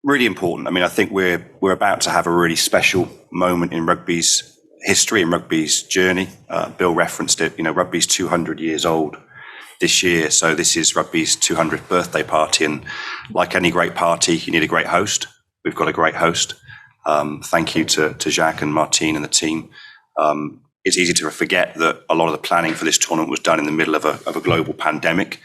Really important. I mean, I think we're about to have a really special moment in rugby's history and rugby's journey. Bill referenced it. Rugby's 200 years old this year, so this is rugby's 200th birthday party. And like any great party, you need a great host. We've got a great host. Thank you to Jacques and Martine and the team. It's easy to forget that a lot of the planning for this tournament was done in the middle of a global pandemic.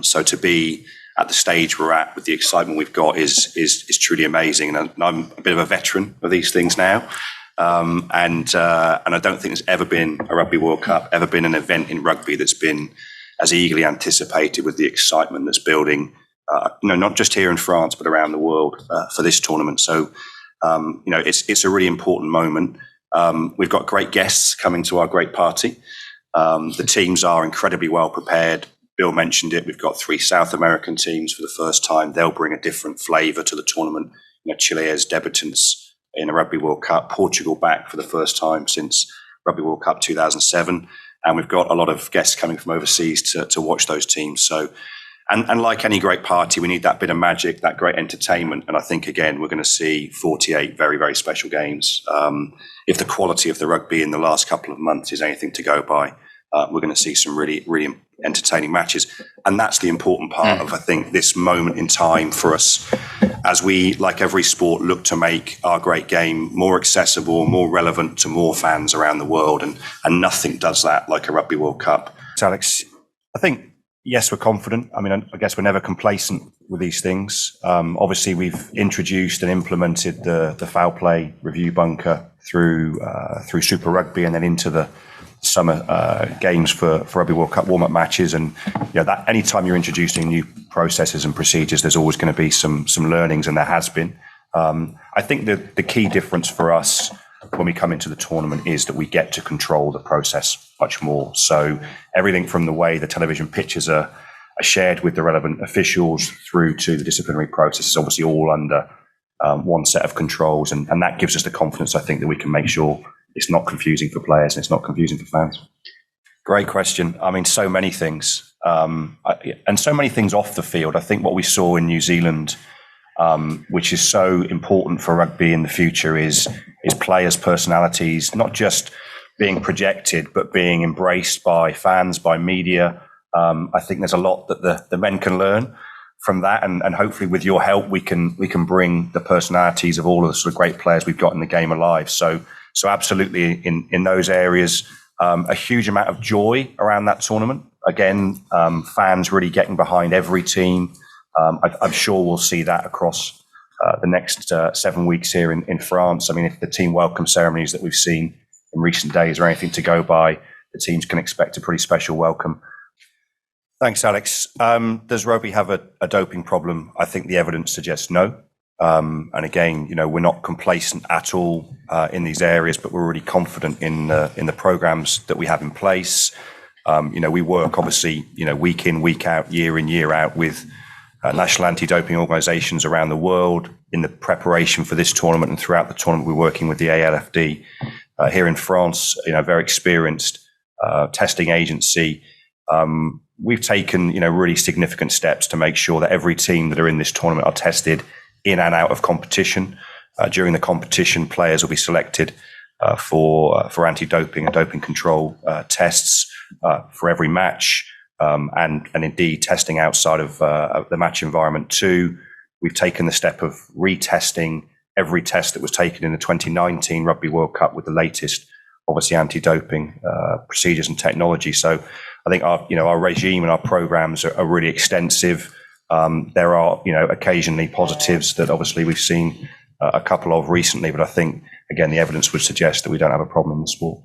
So to be at the stage we're at with the excitement we've got is truly amazing. And I'm a bit of a veteran of these things now. And I don't think there's ever been a Rugby World Cup, ever been an event in rugby that's been as eagerly anticipated with the excitement that's building, not just here in France, but around the world for this tournament. So, it's a really important moment. We've got great guests coming to our great party. The teams are incredibly well prepared. Bill mentioned it. We've got 3 South American teams for the first time. They'll bring a different flavour to the tournament. Chile as debutants in a Rugby World Cup. Portugal back for the first time since Rugby World Cup 2007. And we've got a lot of guests coming from overseas to watch those teams. So, and like any great party, we need that bit of magic, that great entertainment. And I think, again, we're going to see 48 very, very special games. If the quality of the rugby in the last couple of months is anything to go by, we're going to see some really, really entertaining matches. And that's the important part of, I think, this moment in time for us as we, like every sport, look to make our great game more accessible, more relevant to more fans around the world. And nothing does that like a Rugby World Cup. So, Alex, I think, yes, we're confident. I mean, I guess we're never complacent with these things. Obviously, we've introduced and implemented the foul play review bunker through Super Rugby and then into the summer games for Rugby World Cup warm-up matches. And that anytime you're introducing new processes and procedures, there's always going to be some learnings, and there has been. I think the key difference for us when we come into the tournament is that we get to control the process much more. So everything from the way the television pitches are shared with the relevant officials through to the disciplinary process is obviously all under one set of controls. And that gives us the confidence, I think, that we can make sure it's not confusing for players and it's not confusing for fans. Great question. I mean, so many things. And so many things off the field. I think what we saw in New Zealand, which is so important for rugby in the future, is players' personalities, not just being projected, but being embraced by fans, by media. I think there's a lot that the men can learn from that. And hopefully with your help, we can bring the personalities of all of the sort of great players we've got in the game alive. So absolutely in those areas, a huge amount of joy around that tournament. Again, fans really getting behind every team. I'm sure we'll see that across the next 7 weeks here in France. I mean, if the team welcome ceremonies that we've seen in recent days are anything to go by, the teams can expect a pretty special welcome. Thanks, Alex. Does rugby have a doping problem? I think the evidence suggests no. And again, we're not complacent at all in these areas, but we're really confident in the programs that we have in place. We work obviously, week in, week out, year in, year out with national anti-doping organisations around the world in the preparation for this tournament, and throughout the tournament, we're working with the ALFD here in France. Very experienced testing agency. We've taken, really significant steps to make sure that every team that are in this tournament are tested in and out of competition. During the competition, players will be selected for anti-doping and doping control tests for every match, and indeed testing outside of the match environment too. We've taken the step of retesting every test that was taken in the 2019 Rugby World Cup with the latest, obviously, anti-doping procedures and technology. So I think our regime and our programs are really extensive. There are, occasionally positives that obviously we've seen a couple of recently, but I think, again, the evidence would suggest that we don't have a problem in the sport.